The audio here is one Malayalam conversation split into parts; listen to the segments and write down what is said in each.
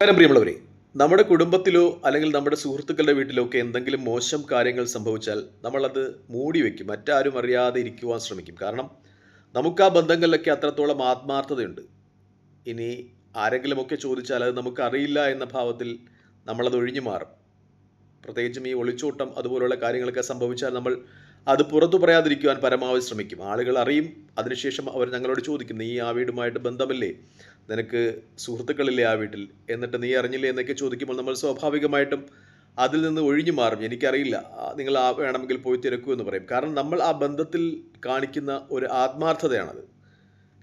പ്രിയമുള്ളവരെ, നമ്മുടെ കുടുംബത്തിലോ അല്ലെങ്കിൽ നമ്മുടെ സുഹൃത്തുക്കളുടെ വീട്ടിലോ ഒക്കെ എന്തെങ്കിലും മോശം കാര്യങ്ങൾ സംഭവിച്ചാൽ നമ്മളത് മൂടി വയ്ക്കും. മറ്റാരും അറിയാതെ ഇരിക്കുവാൻ ശ്രമിക്കും. കാരണം നമുക്ക് ആ ബന്ധങ്ങളിലൊക്കെ അത്രത്തോളം ആത്മാർത്ഥതയുണ്ട്. ഇനി ആരെങ്കിലുമൊക്കെ ചോദിച്ചാൽ അത് നമുക്കറിയില്ല എന്ന ഭാവത്തിൽ നമ്മളത് ഒഴിഞ്ഞു മാറും. പ്രത്യേകിച്ചും ഈ ഒളിച്ചോട്ടം അതുപോലുള്ള കാര്യങ്ങളൊക്കെ സംഭവിച്ചാൽ നമ്മൾ അത് പുറത്തു പറയാതിരിക്കുവാൻ പരമാവധി ശ്രമിക്കും. ആളുകൾ അറിയും. അതിനുശേഷം അവർ ഞങ്ങളോട് ചോദിക്കും, നീ ആ വീടുമായിട്ട് ബന്ധമില്ലേ, നിനക്ക് സുഹൃത്തുക്കളില്ലേ ആ വീട്ടിൽ, എന്നിട്ട് നീ അറിഞ്ഞില്ലേ എന്നൊക്കെ ചോദിക്കുമ്പോൾ നമ്മൾ സ്വാഭാവികമായിട്ടും അതിൽ നിന്ന് ഒഴിഞ്ഞു മാറും. എനിക്കറിയില്ല, നിങ്ങൾ വേണമെങ്കിൽ പോയി തിരക്കൂ എന്ന് പറയും. കാരണം നമ്മൾ ആ ബന്ധത്തിൽ കാണിക്കുന്ന ഒരു ആത്മാർത്ഥതയാണത്.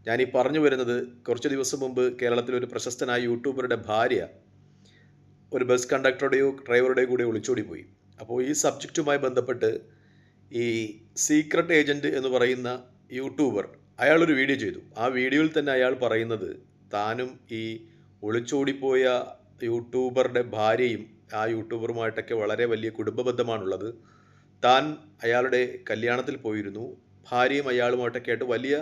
ഞാനീ പറഞ്ഞു വരുന്നത്, കുറച്ച് ദിവസം മുമ്പ് കേരളത്തിലൊരു പ്രശസ്തനായ യൂട്യൂബറുടെ ഭാര്യ ഒരു ബസ് കണ്ടക്ടറുടെയോ ഡ്രൈവറുടെയോ കൂടെ ഒളിച്ചോടി പോയി. അപ്പോൾ ഈ സബ്ജക്റ്റുമായി ബന്ധപ്പെട്ട് ഈ സീക്രട്ട് ഏജൻറ്റ് എന്ന് പറയുന്ന യൂട്യൂബർ അയാളൊരു വീഡിയോ ചെയ്തു. ആ വീഡിയോയിൽ തന്നെ അയാൾ പറയുന്നത് താനും ഈ ഒളിച്ചോടിപ്പോയ യൂട്യൂബറുടെ ഭാര്യയും ആ യൂട്യൂബറുമായിട്ടൊക്കെ വളരെ വലിയ കുടുംബ ബന്ധമാണുള്ളത്. താൻ അയാളുടെ കല്യാണത്തിൽ പോയിരുന്നു. ഭാര്യയും അയാളുമായിട്ടൊക്കെ ആയിട്ട് വലിയ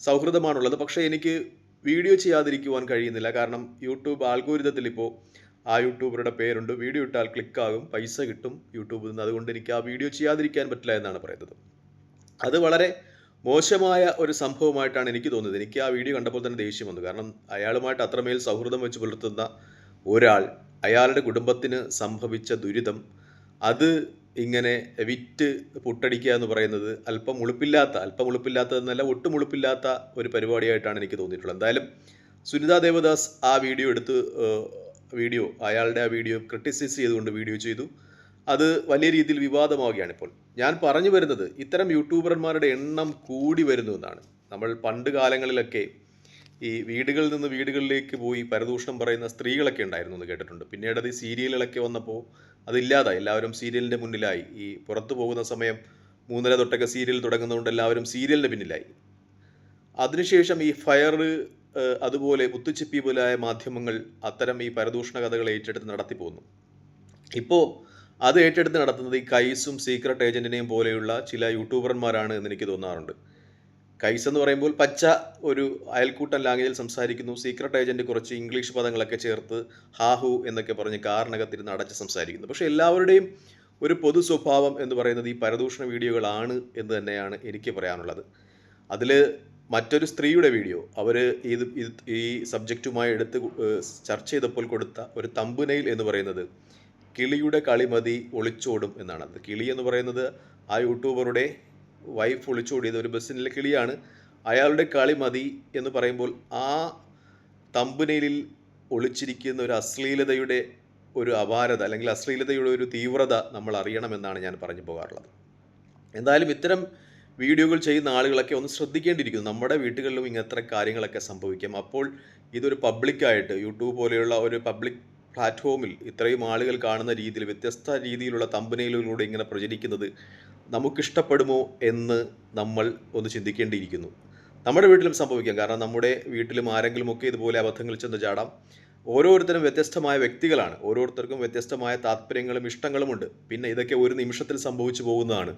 സൗഹൃദമാണുള്ളത്. പക്ഷേ എനിക്ക് വീഡിയോ ചെയ്യാതിരിക്കുവാൻ കഴിയുന്നില്ല. കാരണം യൂട്യൂബ് ആൽഗോരിതത്തിൽ ഇപ്പോൾ ആ യൂട്യൂബറുടെ പേരുണ്ട്, വീഡിയോ ഇട്ടാൽ ക്ലിക്കാകും, പൈസ കിട്ടും യൂട്യൂബിൽ നിന്ന്. അതുകൊണ്ട് എനിക്ക് ആ വീഡിയോ ചെയ്യാതിരിക്കാൻ പറ്റില്ല എന്നാണ് പറയുന്നത്. അത് വളരെ മോശമായ ഒരു സംഭവമായിട്ടാണ് എനിക്ക് തോന്നുന്നത്. എനിക്ക് ആ വീഡിയോ കണ്ടപ്പോൾ തന്നെ ദേഷ്യം വന്നു. കാരണം അയാളുമായിട്ട് അത്രമേൽ സൗഹൃദം വെച്ച് പുലർത്തുന്ന ഒരാൾ, അയാളുടെ കുടുംബത്തിന് സംഭവിച്ച ദുരിതം അത് ഇങ്ങനെ വിറ്റ് പുട്ടടിക്കുക എന്ന് പറയുന്നത് അല്പം ഉളുപ്പില്ലാത്തതെന്നല്ല, ഒട്ടും ഉളുപ്പില്ലാത്ത ഒരു പരിപാടിയായിട്ടാണ് എനിക്ക് തോന്നിയിട്ടുള്ളത്. എന്തായാലും സുനിത ദേവദാസ് ആ വീഡിയോ അയാളുടെ ആ വീഡിയോ ക്രിട്ടിസൈസ് ചെയ്തുകൊണ്ട് വീഡിയോ ചെയ്തു. അത് വലിയ രീതിയിൽ വിവാദമാവുകയാണ് ഇപ്പോൾ. ഞാൻ പറഞ്ഞു വരുന്നത്, ഇത്തരം യൂട്യൂബർമാരുടെ എണ്ണം കൂടി വരുന്നു എന്നാണ്. നമ്മൾ പണ്ട് കാലങ്ങളിലൊക്കെ ഈ വീടുകളിൽ നിന്ന് വീടുകളിലേക്ക് പോയി പരദൂഷണം പറയുന്ന സ്ത്രീകളൊക്കെ ഉണ്ടായിരുന്നു എന്ന് കേട്ടിട്ടുണ്ട്. പിന്നീട് അത് ഈ സീരിയലുകളൊക്കെ വന്നപ്പോൾ അതില്ലാതായി. എല്ലാവരും സീരിയലിൻ്റെ മുന്നിലായി. ഈ പുറത്തു പോകുന്ന സമയം 3:30 തൊട്ടൊക്കെ സീരിയൽ തുടങ്ങുന്നതുകൊണ്ട് എല്ലാവരും സീരിയലിൻ്റെ പിന്നിലായി. അതിനുശേഷം ഈ ഫയർ, അതുപോലെ മുത്തുച്ചിപ്പി പോലായ മാധ്യമങ്ങൾ അത്തരം ഈ പരദൂഷണ കഥകൾ ഏറ്റെടുത്ത് നടത്തി പോകുന്നു. ഇപ്പോൾ അത് ഏറ്റെടുത്ത് നടത്തുന്നത് ഈ കൈസും സീക്രട്ട് ഏജൻറ്റിനെയും പോലെയുള്ള ചില യൂട്യൂബർമാരാണ് എന്ന് എനിക്ക് തോന്നാറുണ്ട്. കൈസ് എന്ന് പറയുമ്പോൾ പച്ച ഒരു അയൽക്കൂട്ടം ലാംഗ്വേജിൽ സംസാരിക്കുന്നു. സീക്രട്ട് ഏജൻറ്റ് കുറച്ച് ഇംഗ്ലീഷ് പദങ്ങളൊക്കെ ചേർത്ത് ഹാഹു എന്നൊക്കെ പറഞ്ഞ് കാറിനകത്തിരുന്ന് അടച്ച് സംസാരിക്കുന്നു. പക്ഷേ എല്ലാവരുടെയും ഒരു പൊതു സ്വഭാവം എന്ന് പറയുന്നത് ഈ പരദൂഷണ വീഡിയോകളാണ് എന്ന് തന്നെയാണ് എനിക്ക് പറയാനുള്ളത്. അതിൽ മറ്റൊരു സ്ത്രീയുടെ വീഡിയോ അവർ ഈ സബ്ജക്റ്റുമായി എടുത്ത് ചർച്ച ചെയ്തപ്പോൾ കൊടുത്ത ഒരു തമ്പുനെയിൽ എന്ന് പറയുന്നത് കിളിയുടെ കളിമതി ഒളിച്ചോടും എന്നാണ്. അത് കിളി എന്ന് പറയുന്നത് ആ യൂട്യൂബറുടെ വൈഫ് ഒളിച്ചോടിയത് ഒരു ബസ്സിലെ കിളിയാണ്. അയാളുടെ കളിമതി എന്ന് പറയുമ്പോൾ ആ തമ്പുനെയിലിൽ ഒളിച്ചിരിക്കുന്ന ഒരു അശ്ലീലതയുടെ ഒരു അപാരത, അല്ലെങ്കിൽ അശ്ലീലതയുടെ ഒരു തീവ്രത നമ്മൾ അറിയണമെന്നാണ് ഞാൻ പറഞ്ഞു പോകാറുള്ളത്. എന്തായാലും ഇത്തരം വീഡിയോകൾ ചെയ്യുന്ന ആളുകളൊക്കെ ഒന്ന് ശ്രദ്ധിക്കേണ്ടിയിരിക്കുന്നു. നമ്മുടെ വീടുകളിലും ഇങ്ങനത്തെ കാര്യങ്ങളൊക്കെ സംഭവിക്കാം. അപ്പോൾ ഇതൊരു പബ്ലിക്കായിട്ട്, യൂട്യൂബ് പോലെയുള്ള ഒരു പബ്ലിക് പ്ലാറ്റ്ഫോമിൽ ഇത്രയും ആളുകൾ കാണുന്ന രീതിയിൽ വ്യത്യസ്ത രീതിയിലുള്ള തമ്പനെയിലുകളിലൂടെ ഇങ്ങനെ പ്രചരിക്കുന്നത് നമുക്കിഷ്ടപ്പെടുമോ എന്ന് നമ്മൾ ഒന്ന് ചിന്തിക്കേണ്ടിയിരിക്കുന്നു. നമ്മുടെ വീട്ടിലും സംഭവിക്കാം. കാരണം നമ്മുടെ വീട്ടിലും ആരെങ്കിലുമൊക്കെ ഇതുപോലെ അബദ്ധങ്ങൾ ചെന്ന് ചാടാം. ഓരോരുത്തരും വ്യത്യസ്തമായ വ്യക്തികളാണ്. ഓരോരുത്തർക്കും വ്യത്യസ്തമായ താല്പര്യങ്ങളും ഇഷ്ടങ്ങളുമുണ്ട്. പിന്നെ ഇതൊക്കെ ഒരു നിമിഷത്തിൽ സംഭവിച്ചു പോകുന്നതാണ്.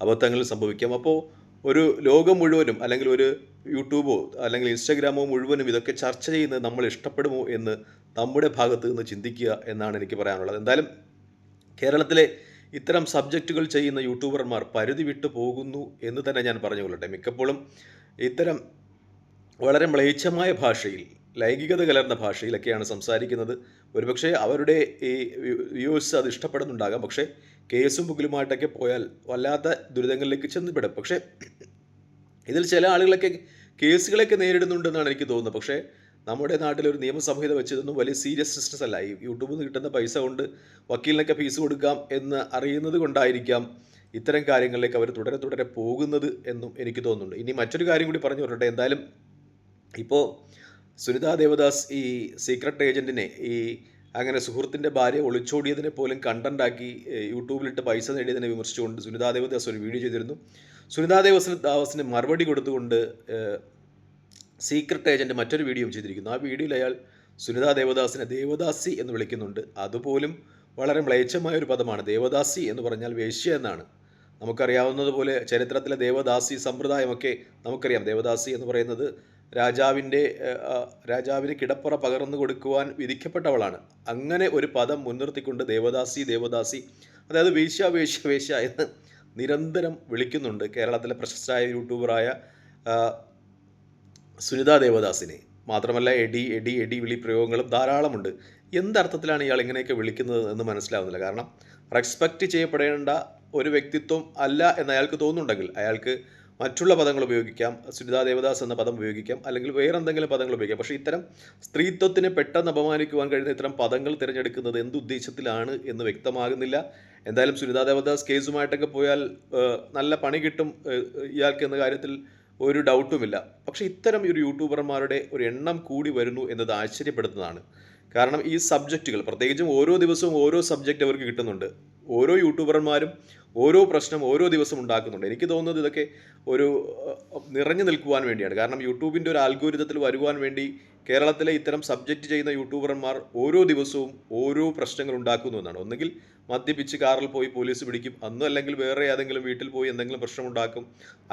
അബദ്ധങ്ങൾ സംഭവിക്കാം. അപ്പോൾ ഒരു ലോകം മുഴുവനും, അല്ലെങ്കിൽ ഒരു യൂട്യൂബോ അല്ലെങ്കിൽ ഇൻസ്റ്റാഗ്രാമോ മുഴുവനും ഇതൊക്കെ ചർച്ച ചെയ്യുന്നത് നമ്മൾ ഇഷ്ടപ്പെടുമോ എന്ന് നമ്മുടെ ഭാഗത്ത് നിന്ന് ചിന്തിക്കുക എന്നാണ് എനിക്ക് പറയാനുള്ളത്. എന്തായാലും കേരളത്തിലെ ഇത്തരം സബ്ജക്റ്റുകൾ ചെയ്യുന്ന യൂട്യൂബർമാർ പരിധി വിട്ടു പോകുന്നു എന്ന് തന്നെ ഞാൻ പറഞ്ഞുകൊള്ളട്ടെ. മിക്കപ്പോഴും ഇത്തരം വളരെ മ്ലേച്ഛമായ ഭാഷയിൽ, ലൈംഗികത കലർന്ന ഭാഷയിലൊക്കെയാണ് സംസാരിക്കുന്നത്. ഒരുപക്ഷെ അവരുടെ ഈ വ്യൂവേഴ്സ് അത് ഇഷ്ടപ്പെടുന്നുണ്ടാകാം. പക്ഷേ കേസും പുകിലുമായിട്ടൊക്കെ പോയാൽ വല്ലാത്ത ദുരിതങ്ങളിലേക്ക് ചെന്നപ്പെടും. പക്ഷേ ഇതിൽ ചില ആളുകളൊക്കെ കേസുകളൊക്കെ നേരിടുന്നുണ്ടെന്നാണ് എനിക്ക് തോന്നുന്നത്. പക്ഷേ നമ്മുടെ നാട്ടിലൊരു നിയമസംഹിത വെച്ചതൊന്നും വലിയ സീരിയസ്നെസ് അല്ല. ഈ യൂട്യൂബിൽ നിന്ന് കിട്ടുന്ന പൈസ കൊണ്ട് വക്കീലിനൊക്കെ ഫീസ് കൊടുക്കാം എന്ന് അറിയുന്നത് കൊണ്ടായിരിക്കാം ഇത്തരം കാര്യങ്ങളിലേക്ക് അവർ തുടരെ പോകുന്നത് എന്നും എനിക്ക് തോന്നുന്നുണ്ട്. ഇനി മറ്റൊരു കാര്യം കൂടി പറഞ്ഞു വരട്ടെ. എന്തായാലും ഇപ്പോൾ സുനിത ദേവദാസ് ഈ സീക്രട്ട് ഏജൻറ്റിനെ, ഈ അങ്ങനെ സുഹൃത്തിൻ്റെ ഭാര്യ ഒളിച്ചോടിയതിനെ പോലും കണ്ടൻ്റാക്കി യൂട്യൂബിലിട്ട് പൈസ നേടിയതിനെ വിമർശിച്ചുകൊണ്ട് സുനിത ദേവദാസ് ഒരു വീഡിയോ ചെയ്തിരുന്നു. സുനിത ദേവദാസിന് മറുപടി കൊടുത്തുകൊണ്ട് സീക്രട്ട് ഏജൻറ്റ് മറ്റൊരു വീഡിയോ ചെയ്തിരിക്കുന്നു. ആ വീഡിയോയിൽ അയാൾ സുനിത ദേവദാസിനെ ദേവദാസി എന്ന് വിളിക്കുന്നുണ്ട്. അതുപോലും വളരെ മ്ലേച്ഛമായ ഒരു പദമാണ്. ദേവദാസി എന്ന് പറഞ്ഞാൽ വേശ്യ എന്നാണ്. നമുക്കറിയാവുന്നതുപോലെ ചരിത്രത്തിലെ ദേവദാസി സമ്പ്രദായമൊക്കെ നമുക്കറിയാം. ദേവദാസി എന്ന് പറയുന്നത് രാജാവിൻ്റെ രാജാവിന് കിടപ്പറ പകർന്നു കൊടുക്കുവാൻ വിധിക്കപ്പെട്ടവളാണ്. അങ്ങനെ ഒരു പദം മുൻനിർത്തിക്കൊണ്ട് ദേവദാസി ദേവദാസി, അതായത് വേശ്യ വേശ്യ വേശ്യ എന്ന് നിരന്തരം വിളിക്കുന്നുണ്ട് കേരളത്തിലെ പ്രശസ്തരായ യൂട്യൂബറായ സുനിത ദേവദാസിനെ. മാത്രമല്ല എടി എടി എടി വിളി പ്രയോഗങ്ങളും ധാരാളമുണ്ട്. എന്തർത്ഥത്തിലാണ് ഇയാൾ ഇങ്ങനെയൊക്കെ വിളിക്കുന്നത് എന്ന് മനസ്സിലാവുന്നില്ല. കാരണം റെസ്പെക്റ്റ് ചെയ്യപ്പെടേണ്ട ഒരു വ്യക്തിത്വം അല്ല എന്ന് അയാൾക്ക് തോന്നുന്നുണ്ടെങ്കിൽ അയാൾക്ക് മറ്റുള്ള പദങ്ങൾ ഉപയോഗിക്കാം, സുനിത ദേവദാസ് എന്ന പദം ഉപയോഗിക്കാം, അല്ലെങ്കിൽ വേറെ എന്തെങ്കിലും പദങ്ങൾ ഉപയോഗിക്കാം. പക്ഷേ ഇത്തരം സ്ത്രീത്വത്തിനെ പെട്ടെന്ന് അപമാനിക്കുവാൻ കഴിയുന്ന ഇത്തരം പദങ്ങൾ തിരഞ്ഞെടുക്കുന്നത് എന്തുദ്ദേശത്തിലാണ് എന്ന് വ്യക്തമാകുന്നില്ല. എന്തായാലും സുനിത ദേവദാസ് കേസുമായിട്ടൊക്കെ പോയാൽ നല്ല പണി കിട്ടും ഇയാൾക്ക് എന്ന കാര്യത്തിൽ ഒരു ഡൗട്ടുമില്ല. പക്ഷേ ഇത്തരം ഒരു യൂട്യൂബർമാരുടെ ഒരു എണ്ണം കൂടി വരുന്നു എന്നത് ആശ്ചര്യപ്പെടുത്തുന്നതാണ്. കാരണം ഈ സബ്ജക്റ്റുകൾ, പ്രത്യേകിച്ചും ഓരോ ദിവസവും ഓരോ സബ്ജക്റ്റ് അവർക്ക് കിട്ടുന്നുണ്ട്. ഓരോ യൂട്യൂബർമാരും ഓരോ പ്രശ്നം ഓരോ ദിവസം ഉണ്ടാക്കുന്നുണ്ട്. എനിക്ക് തോന്നുന്നത് ഇതൊക്കെ ഒരു നിറഞ്ഞു നിൽക്കുവാൻ വേണ്ടിയാണ്. കാരണം യൂട്യൂബിൻ്റെ ഒരു ആൽഗോരിതത്തിൽ വരുവാൻ വേണ്ടി കേരളത്തിലെ ഇത്തരം സബ്ജക്റ്റ് ചെയ്യുന്ന യൂട്യൂബർമാർ ഓരോ ദിവസവും ഓരോ പ്രശ്നങ്ങൾ ഉണ്ടാക്കുന്നു എന്നാണ്. ഒന്നുകിൽ മദ്യപിച്ച് കാറിൽ പോയി പോലീസ് പിടിക്കും, അന്നും അല്ലെങ്കിൽ വേറെ ഏതെങ്കിലും വീട്ടിൽ പോയി എന്തെങ്കിലും പ്രശ്നമുണ്ടാക്കും,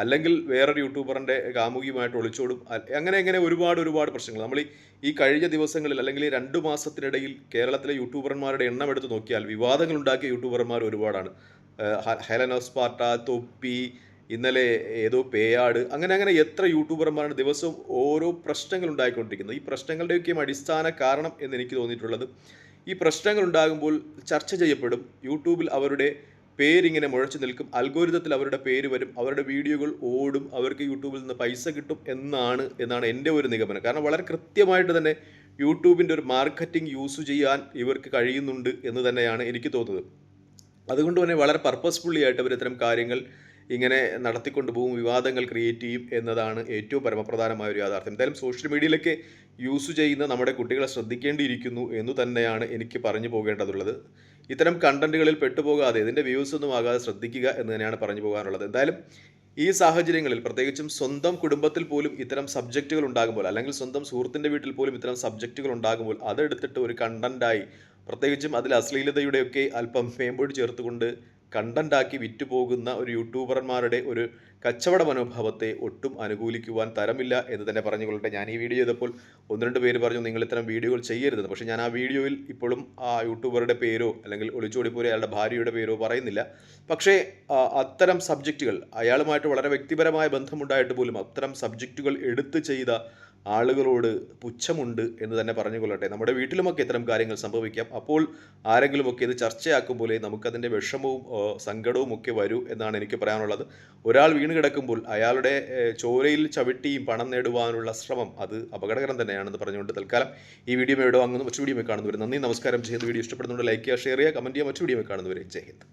അല്ലെങ്കിൽ വേറൊരു യൂട്യൂബറിൻ്റെ കാമുകിയുമായിട്ട് ഒളിച്ചോടും. അങ്ങനെ ഒരുപാട് പ്രശ്നങ്ങൾ നമ്മൾ ഈ കഴിഞ്ഞ ദിവസങ്ങളിൽ അല്ലെങ്കിൽ 2 മാസത്തിനിടയിൽ കേരളത്തിലെ യൂട്യൂബർമാരുടെ എണ്ണം എടുത്ത് നോക്കിയാൽ വിവാദങ്ങൾ ഉണ്ടാക്കിയ യൂട്യൂബർമാർ ഒരുപാടാണ്. ഹെലനോസ് പാർട്ട, തൊപ്പി, ഇന്നലെ ഏതോ പേയാട്, അങ്ങനെ എത്ര യൂട്യൂബർമാരാണ് ദിവസവും ഓരോ പ്രശ്നങ്ങൾ ഉണ്ടായിക്കൊണ്ടിരിക്കുന്നത്. ഈ പ്രശ്നങ്ങളുടെയൊക്കെയും അടിസ്ഥാന കാരണം എന്ന് എനിക്ക് തോന്നിയിട്ടുള്ളത്, ഈ പ്രശ്നങ്ങൾ ഉണ്ടാകുമ്പോൾ ചർച്ച ചെയ്യപ്പെടും, യൂട്യൂബിൽ അവരുടെ പേരിങ്ങനെ മുഴച്ചു നിൽക്കും, അൽഗോരിതത്തിൽ അവരുടെ പേര് വരും, അവരുടെ വീഡിയോകൾ ഓടും, അവർക്ക് യൂട്യൂബിൽ നിന്ന് പൈസ കിട്ടും എന്നാണ് എൻ്റെ ഒരു നിഗമനം. കാരണം വളരെ കൃത്യമായിട്ട് തന്നെ യൂട്യൂബിൻ്റെ ഒരു മാർക്കറ്റിംഗ് യൂസ് ചെയ്യാൻ ഇവർക്ക് കഴിയുന്നുണ്ട് എന്ന് തന്നെയാണ് എനിക്ക് തോന്നുന്നത്. അതുകൊണ്ട് തന്നെ വളരെ പർപ്പസ്ഫുള്ളി ആയിട്ട് അവർ ഇത്തരം കാര്യങ്ങൾ ഇങ്ങനെ നടത്തിക്കൊണ്ട് പോകും, വിവാദങ്ങൾ ക്രിയേറ്റ് ചെയ്യും എന്നതാണ് ഏറ്റവും പരമപ്രധാനമായ ഒരു യാഥാർത്ഥ്യം. എന്തായാലും സോഷ്യൽ മീഡിയയിലൊക്കെ യൂസ് ചെയ്യുന്ന നമ്മുടെ കുട്ടികളെ ശ്രദ്ധിക്കേണ്ടിയിരിക്കുന്നു എന്ന് തന്നെയാണ് എനിക്ക് പറഞ്ഞു പോകേണ്ടതുള്ളത്. ഇത്തരം കണ്ടന്റുകളിൽ പെട്ടുപോകാതെ, ഇതിൻ്റെ വ്യൂസ് ഒന്നും ആകാതെ ശ്രദ്ധിക്കുക എന്ന് തന്നെയാണ് പറഞ്ഞു പോകാനുള്ളത്. എന്തായാലും ഈ സാഹചര്യങ്ങളിൽ, പ്രത്യേകിച്ചും സ്വന്തം കുടുംബത്തിൽ പോലും ഇത്തരം സബ്ജക്റ്റുകൾ ഉണ്ടാകുമ്പോൾ, അല്ലെങ്കിൽ സ്വന്തം സുഹൃത്തിൻ്റെ വീട്ടിൽ പോലും ഇത്തരം സബ്ജക്റ്റുകൾ ഉണ്ടാകുമ്പോൾ അതെടുത്തിട്ട് ഒരു കണ്ടന്റായി, പ്രത്യേകിച്ചും അതിൽ അശ്ലീലതയുടെയൊക്കെ അല്പം മേമ്പൊടി ചേർത്തുകൊണ്ട് കണ്ടന്റാക്കി വിറ്റുപോകുന്ന ഒരു യൂട്യൂബർമാരുടെ ഒരു കച്ചവട മനോഭാവത്തെ ഒട്ടും അനുകൂലിക്കുവാൻ തരമില്ല എന്ന് തന്നെ പറഞ്ഞുകൊള്ളട്ടെ. ഞാൻ ഈ വീഡിയോ ചെയ്തപ്പോൾ 1-2 പേര് പറഞ്ഞു നിങ്ങൾ ഇത്തരം വീഡിയോകൾ ചെയ്യരുതെന്ന്. പക്ഷേ ഞാൻ ആ വീഡിയോയിൽ ഇപ്പോഴും ആ യൂട്യൂബറുടെ പേരോ അല്ലെങ്കിൽ ഒളിച്ചോടിപ്പോരെ അയാളുടെ ഭാര്യയുടെ പേരോ പറയുന്നില്ല. പക്ഷേ അത്തരം സബ്ജക്റ്റുകൾ, അയാളുമായിട്ട് വളരെ വ്യക്തിപരമായ ബന്ധമുണ്ടായിട്ട് പോലും അത്തരം സബ്ജക്റ്റുകൾ എടുത്ത് ചെയ്ത ആളുകളോട് പുച്ഛമുണ്ട് എന്ന് തന്നെ പറഞ്ഞുകൊള്ളട്ടെ. നമ്മുടെ വീട്ടിലുമൊക്കെ ഇത്തരം കാര്യങ്ങൾ സംഭവിക്കാം. അപ്പോൾ ആരെങ്കിലുമൊക്കെ ഇത് ചർച്ചയാക്കുമ്പോഴേ നമുക്കതിൻ്റെ വിഷമവും സങ്കടവും ഒക്കെ വരൂ എന്നാണ് എനിക്ക് പറയാനുള്ളത്. ഒരാൾ വീണ് കിടക്കുമ്പോൾ അയാളുടെ ചോരയിൽ ചവിട്ടിയും പണം നേടുവാനുള്ള ശ്രമം അത് അപകടകരം തന്നെയാണെന്ന് പറഞ്ഞുകൊണ്ട് തൽക്കാലം ഈ വീഡിയോ എവിടെ വാങ്ങുന്നു, മറ്റു വീഡിയോ കാണുന്നവരെ നന്ദി, നമസ്കാരം. ചെയ്യുന്ന വീഡിയോ ഇഷ്ടപ്പെടുന്നുണ്ട് ലൈക്ക് ചെയ്യുക, ഷെയർ ചെയ്യുക, കമൻറ്റ് ചെയ്യുക. മറ്റു വീഡിയോ കാണുന്നവരെ ജയ് ഹിന്ദ്.